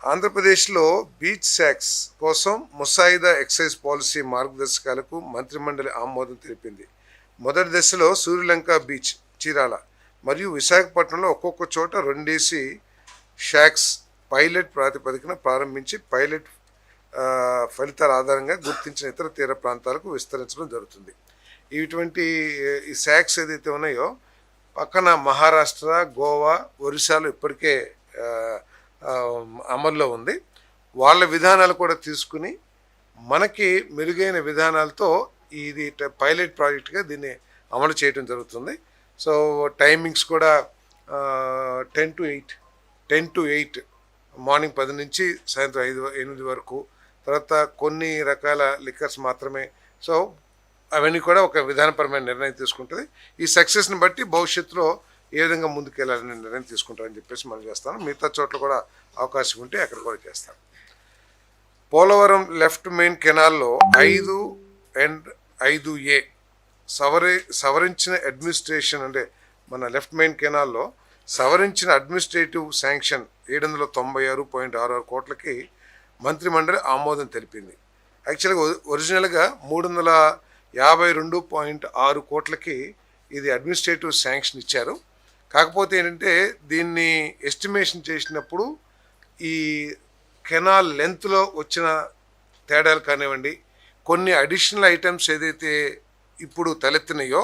ఆంధ్రప్రదేశ్లో బీచ్ శాక్స్ కోసం ముసాయిదా ఎక్సైజ్ పాలసీ మార్గదర్శకాలకు మంత్రిమండలి ఆమోదం తెలిపింది. మొదటి దశలో సూర్యలంక బీచ్, చీరాల మరియు విశాఖపట్నంలో ఒక్కొక్క చోట 2 షాక్స్ పైలట్ ప్రాతిపదికన ప్రారంభించి పైలట్ ఫలితాల ఆధారంగా గుర్తించిన ఇతర తీర ప్రాంతాలకు విస్తరించడం జరుగుతుంది. ఇటువంటి ఈ శాక్స్ ఏదైతే ఉన్నాయో పక్కన మహారాష్ట్ర, గోవా, ఒరిస్సాలో ఇప్పటికే అమల్లో ఉంది. వాళ్ళ విధానాలు కూడా తీసుకుని మనకి మెరుగైన విధానాలతో ఇది పైలట్ ప్రాజెక్ట్గా దీన్ని అమలు చేయడం జరుగుతుంది. సో టైమింగ్స్ కూడా 10 to 8 మార్నింగ్ 10 నుంచి సాయంత్రం 8 వరకు. తర్వాత కొన్ని రకాల లిక్కర్స్ మాత్రమే. సో అవన్నీ కూడా ఒక విధానపరమైన నిర్ణయం తీసుకుంటుంది. ఈ సక్సెస్ని బట్టి భవిష్యత్తులో ఏ విధంగా ముందుకెళ్ళాలని నిర్ణయం తీసుకుంటారని చెప్పేసి మనం చేస్తాను. మిగతా చోట్ల కూడా అవకాశం ఉంటే అక్కడ కూడా చేస్తాం. పోలవరం లెఫ్ట్ మెయిన్ కెనాల్లో 5 and 5A సవరించిన అడ్మినిస్ట్రేషన్ అంటే మన లెఫ్ట్ మెయిన్ కెనాల్లో సవరించిన అడ్మినిస్ట్రేటివ్ శాంక్షన్ 796.66 కోట్లకి మంత్రిమండలి ఆమోదం తెలిపింది. యాక్చువల్గా ఒరిజినల్గా 352.6 కోట్లకి ఇది అడ్మినిస్ట్రేటివ్ శాంక్షన్ ఇచ్చారు. కాకపోతే ఏంటంటే దీన్ని ఎస్టిమేషన్ చేసినప్పుడు ఈ కెనాల్ లెంత్లో వచ్చిన తేడాలు కానివ్వండి, కొన్ని అడిషనల్ ఐటమ్స్ ఏదైతే ఇప్పుడు తలెత్తినాయో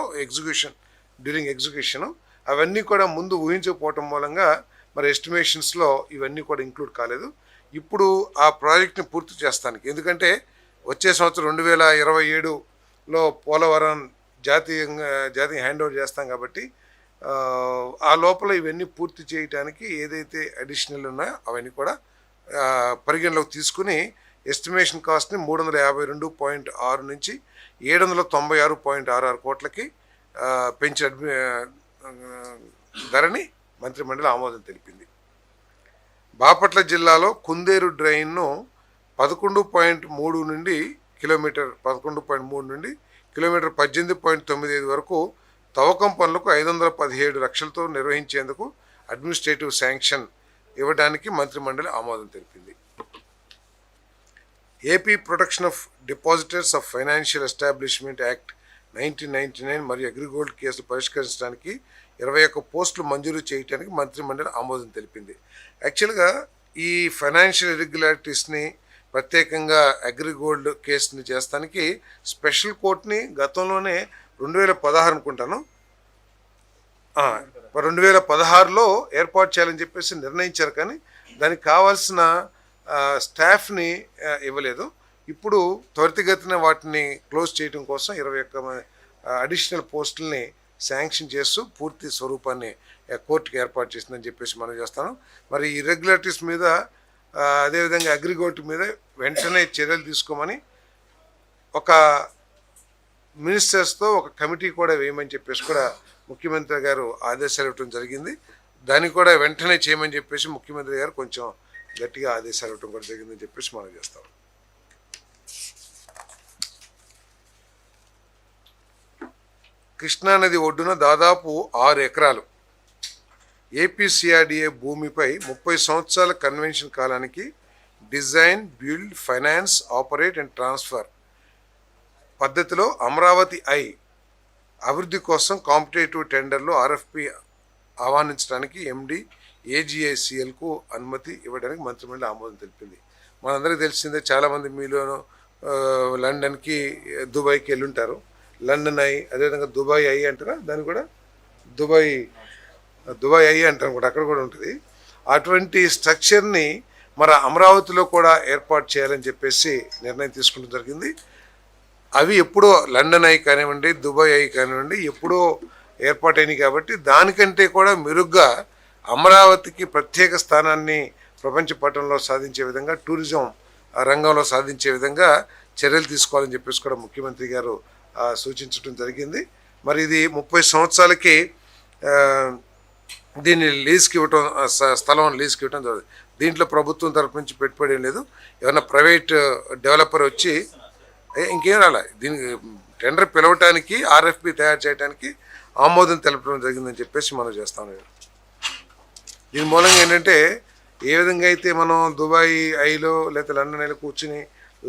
డ్యూరింగ్ ఎగ్జిక్యూషన్ అవన్నీ కూడా ముందు ఊహించకపోవటం మూలంగా మరి ఎస్టిమేషన్స్లో ఇవన్నీ కూడా ఇంక్లూడ్ కాలేదు. ఇప్పుడు ఆ ప్రాజెక్ట్ని పూర్తి చేస్తానికి, ఎందుకంటే వచ్చే సంవత్సరం 2027లో పోలవరం జాతీయ హ్యాండ్ ఓవర్ చేస్తాం కాబట్టి ఆ లోపల ఇవన్నీ పూర్తి చేయడానికి ఏదైతే అడిషనల్ ఉన్నాయో అవన్నీ కూడా పరిగణలోకి తీసుకుని ఎస్టిమేషన్ కాస్ట్ని 352.6 నుంచి 796.66 కోట్లకి పెంచిన ధరని మంత్రిమండలి ఆమోదం తెలిపింది. బాపట్ల జిల్లాలో కుందేరు డ్రైన్ను 11.3 నుండి కిలోమీటర్ 18.95 వరకు తవ్వకం పనులకు 517 లక్షలతో నిర్వహించేందుకు అడ్మినిస్ట్రేటివ్ శాంక్షన్ ఇవ్వడానికి మంత్రిమండలి ఆమోదం తెలిపింది. AP protection of depositors of financial establishment act 1999 మరియు అగ్రిగోల్డ్ కేసులు పరిష్కరించడానికి 21 పోస్టులు మంజూరు చేయడానికి మంత్రిమండలి ఆమోదం తెలిపింది. యాక్చువల్గా ఈ ఫైనాన్షియల్ ఇర్రెగ్యులారిటీస్ని ప్రత్యేకంగా అగ్రిగోల్డ్ కేసుని చేస్తానికి స్పెషల్ కోర్టుని గతంలోనే 2016 అనుకుంటాను 2016లో ఏర్పాటు చేయాలని చెప్పేసి నిర్ణయించారు. కానీ దానికి కావాల్సిన స్టాఫ్ని ఇవ్వలేదు. ఇప్పుడు త్వరితగతిన వాటిని క్లోజ్ చేయడం కోసం 21 అడిషనల్ పోస్టుల్ని శాంక్షన్ చేస్తూ పూర్తి స్వరూపాన్ని కోర్టుకి ఏర్పాటు చేసిందని చెప్పేసి మనం చేస్తాను. మరి ఇర్రెగ్యులారిటీస్ మీద అదేవిధంగా అగ్రిగోల్డ్ మీద వెంటనే చర్యలు తీసుకోమని ఒక మినిస్టర్స్తో ఒక కమిటీ కూడా వేయమని చెప్పేసి కూడా ముఖ్యమంత్రి గారు ఆదేశాలు ఇవ్వడం జరిగింది. దాన్ని కూడా వెంటనే చేయమని చెప్పేసి ముఖ్యమంత్రి గారు కొంచెం గట్టిగా ఆదేశాలు ఇవ్వడం కూడా జరిగిందని చెప్పేసి మనం చేస్తాం. కృష్ణానది ఒడ్డున దాదాపు 6 ఎకరాలు ఏపీసీఆర్డీఏ భూమిపై 30 సంవత్సరాల కన్వెన్షన్ కాలానికి design, build, finance, operate and transfer పద్ధతిలో అమరావతి అభివృద్ధి కోసం కాంపిటేటివ్ టెండర్లో ఆర్ఎఫ్పి ఆహ్వానించడానికి ఎండి ఏజీఐసిఎల్కు అనుమతి ఇవ్వడానికి మంత్రిమండలి ఆమోదం తెలిపింది. మనందరికీ తెలిసిందే, చాలామంది మీలోనూ లండన్కి, దుబాయ్కి వెళ్ళుంటారు. లండన్ అదేవిధంగా దుబాయ్ అంటారా, దాన్ని కూడా దుబాయ్ అంటారు కూడా, అక్కడ కూడా ఉంటుంది. అటువంటి స్ట్రక్చర్ని మన అమరావతిలో కూడా ఏర్పాటు చేయాలని చెప్పేసి నిర్ణయం తీసుకోవడం జరిగింది. అవి ఎప్పుడో లండన్ కానివ్వండి, దుబాయ్ కానివ్వండి ఎప్పుడో ఏర్పాటైనవి కాబట్టి దానికంటే కూడా మెరుగ్గా అమరావతికి ప్రత్యేక స్థానాన్ని ప్రపంచ పటంలో సాధించే విధంగా, టూరిజం రంగంలో సాధించే విధంగా చర్యలు తీసుకోవాలని చెప్పేసి కూడా ముఖ్యమంత్రి గారు సూచించడం జరిగింది. మరి ఇది 30 సంవత్సరాలకి దీన్ని లీజ్కి ఇవ్వటం, స్థలం లీజ్కి ఇవ్వటం జరుగుతుంది. దీంట్లో ప్రభుత్వం తరపు నుంచి పెట్టుబడి ఏం లేదు. ఏమన్నా ప్రైవేట్ డెవలపర్ వచ్చి ఇంకేం రాలే, దీనికి టెండర్ పిలవటానికి, ఆర్ఎఫ్పి తయారు చేయడానికి ఆమోదం తెలపడం జరిగిందని చెప్పేసి మనం చేస్తాం. దీని మూలంగా ఏంటంటే ఏ విధంగా అయితే మనం దుబాయ్ ఐలో లేదా లండన్ ఐలో కూర్చుని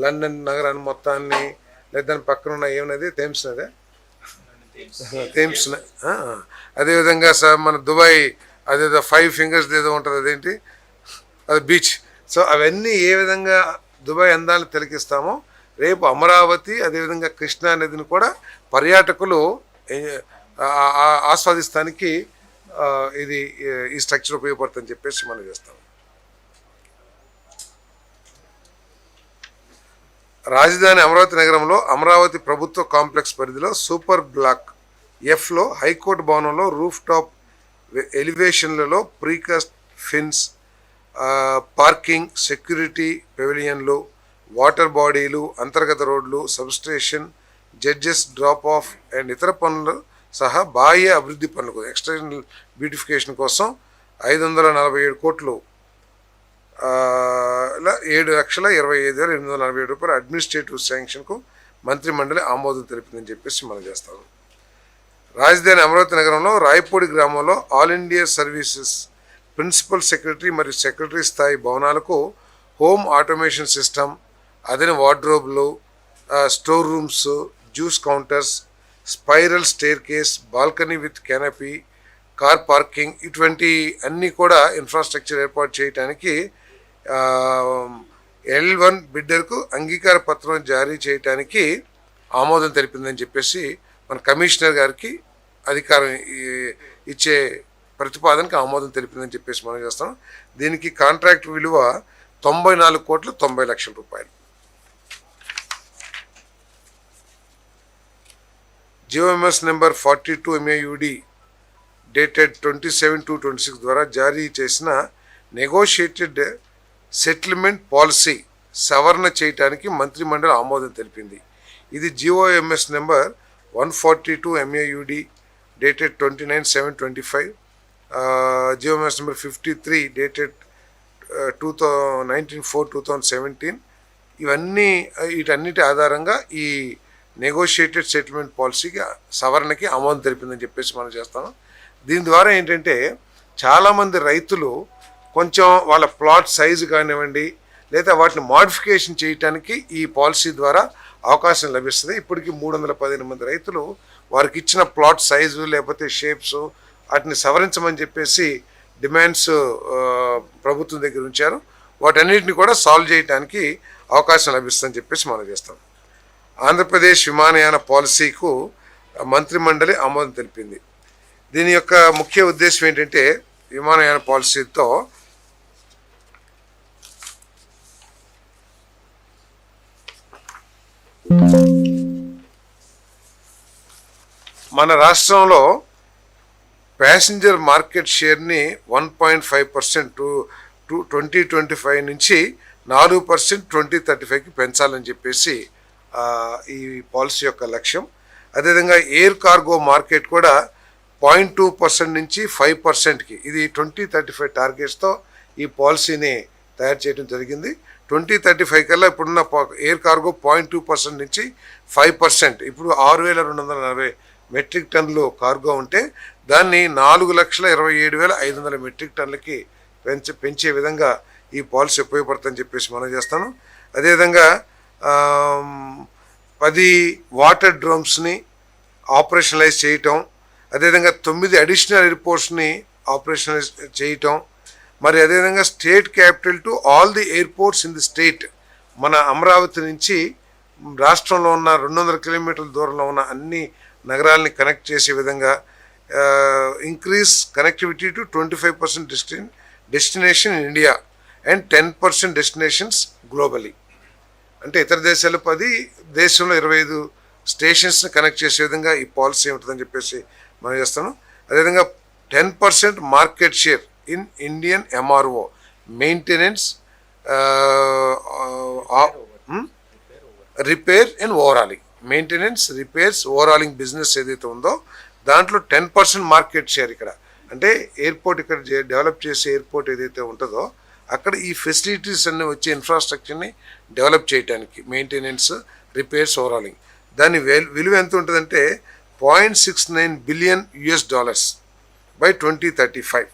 లండన్ నగరాన్ని మొత్తాన్ని లేదా దాని పక్కన ఉన్న ఏమన్నది థేమ్స్ నదే థేమ్స్ అదేవిధంగా సార్ మన దుబాయ్ అదేదో 5 ఫింగర్స్ ఏదో ఉంటుంది, అదేంటి అది బీచ్. సో అవన్నీ ఏ విధంగా దుబాయ్ అందాలను తిలకిస్తామో రేపు అమరావతి అదేవిధంగా కృష్ణా నదిని కూడా పర్యాటకులు ఆస్వాదిస్తానికి ఇది ఈ స్ట్రక్చర్ ఉపయోగపడుతుందని చెప్పేసి మనం చేస్తాం. రాజధాని అమరావతి నగరంలో అమరావతి ప్రభుత్వ కాంప్లెక్స్ పరిధిలో సూపర్ బ్లాక్ ఎఫ్లో హైకోర్టు భవనంలో రూఫ్ టాప్ ఎలివేషన్లలో ప్రీకాస్ట్ ఫిన్స్, పార్కింగ్, సెక్యూరిటీ పెవిలియన్లు, వాటర్ బాడీలు, అంతర్గత రోడ్లు, substation, judges drop off and ఇతర పనులు సహా బాహ్య అభివృద్ధి పనులకు ఎక్స్టర్నల్ బ్యూటిఫికేషన్ కోసం 547 కోట్లు 7,25,847 రూపాయల అడ్మినిస్ట్రేటివ్ శాంక్షన్కు మంత్రిమండలి ఆమోదం తెలిపిందని చెప్పేసి మనం చేస్తాము. రాజధాని అమరావతి నగరంలో రాయపూడి గ్రామంలో all India services principal secretary మరియు సెక్రటరీ స్థాయి భవనాలకు హోమ్ ఆటోమేషన్ సిస్టమ్, అదన వార్డ్రోబ్లు, store rooms, juice counters, spiral stair case, balcony with canopy, car parking ఇటువంటి అన్నీ కూడా ఇన్ఫ్రాస్ట్రక్చర్ ఏర్పాటు చేయడానికి L1 బిడ్డర్కు అంగీకార పత్రం జారీ చేయడానికి ఆమోదం తెలిపిందని చెప్పేసి మన కమిషనర్ గారికి అధికారం ఇచ్చే ప్రతిపాదనకు ఆమోదం తెలిపిందని చెప్పేసి మనం చేస్తాం. దీనికి కాంట్రాక్ట్ విలువ 94,90,00,000 రూపాయలు. జిఓఎంఎస్ నెంబర్ 42 MAUD డేటెడ్ 27/2/26 ద్వారా జారీ చేసిన నెగోషియేటెడ్ సెటిల్మెంట్ పాలసీ సవరణ చేయడానికి మంత్రిమండలి ఆమోదం తెలిపింది. ఇది GOMS number 142 MAUD dated 29/7/25, GOMS number 53 dated 19/4/2017. వీటన్నిటి ఆధారంగా ఈ నెగోషియేటెడ్ సెటిల్మెంట్ పాలసీకి సవరణకి ఆమోదం తెలిపిందని చెప్పేసి మనం చేస్తాం. దీని ద్వారా ఏంటంటే చాలామంది రైతులు కొంచెం వాళ్ళ ప్లాట్ సైజు కానివ్వండి లేదా వాటిని మోడిఫికేషన్ చేయడానికి ఈ పాలసీ ద్వారా అవకాశం లభిస్తుంది. ఇప్పటికీ 315 మంది రైతులు వారికి ఇచ్చిన ప్లాట్ సైజు లేకపోతే షేప్స్ వాటిని సవరించమని చెప్పేసి డిమాండ్స్ ప్రభుత్వం దగ్గర ఉంచారు. వాటన్నిటిని కూడా సాల్వ్ చేయడానికి అవకాశం లభిస్తుందని చెప్పేసి మనం చేస్తాం. ఆంధ్రప్రదేశ్ విమానయాన పాలసీకు మంత్రిమండలి ఆమోదం తెలిపింది. దీని యొక్క ముఖ్య ఉద్దేశం ఏంటంటే విమానయాన పాలసీతో మన రాష్ట్రంలో ప్యాసింజర్ మార్కెట్ షేర్ని 1.5% 2025 నుంచి 4% 2035కి పెంచాలని చెప్పేసి ఈ పాలసీ యొక్క లక్ష్యం. అదేవిధంగా ఎయిర్ కార్గో మార్కెట్ కూడా 0.2% నుంచి 5%కి ఇది 2035 టార్గెట్స్తో ఈ పాలసీని తయారు చేయడం జరిగింది. 2035 కల్లా ఇప్పుడున్న ఎయిర్ కార్గో 0.2% నుంచి 5%, ఇప్పుడు 6,240 మెట్రిక్ టన్నులు కార్గో ఉంటే దాన్ని 4,27,500 మెట్రిక్ టన్నులకి పెంచే విధంగా ఈ పాలసీ ఉపయోగపడుతుందని చెప్పేసి మనం చేస్తాను. అదేవిధంగా 10 వాటర్ డ్రమ్స్ని ఆపరేషనలైజ్ చేయటం, అదేవిధంగా 9 అడిషనల్ ఎయిర్పోర్ట్స్ని ఆపరేషనలైజ్ చేయటం, మరి అదేవిధంగా state capital to all the airports in the state, మన అమరావతి నుంచి రాష్ట్రంలో ఉన్న 200 కిలోమీటర్ల దూరంలో ఉన్న అన్ని నగరాలని కనెక్ట్ చేసే విధంగా increase connectivity to 25% destination in India and 10% destinations globally. అంటే ఇతర దేశాలు 10, దేశంలో 25 స్టేషన్స్ని కనెక్ట్ చేసే విధంగా ఈ పాలసీ ఉంటుందని చెప్పేసి మనం చేస్తాను. అదేవిధంగా 10% market share in Indian MRO maintenance, repair and overhauling, maintenance, repairs, overhauling business ఏదైతే ఉందో దాంట్లో 10% మార్కెట్ షేర్. ఇక్కడ అంటే ఎయిర్పోర్ట్ ఇక్కడ డెవలప్ చేసే ఎయిర్పోర్ట్ ఏదైతే ఉంటుందో అక్కడ ఈ ఫెసిలిటీస్ అన్నీ వచ్చే ఇన్ఫ్రాస్ట్రక్చర్ని డెవలప్ చేయడానికి మెయింటెనెన్స్, రిపేర్స్, ఓవరాలింగ్ దాని విలువ ఎంత ఉంటుందంటే $0.69 బిలియన్ బై 2035.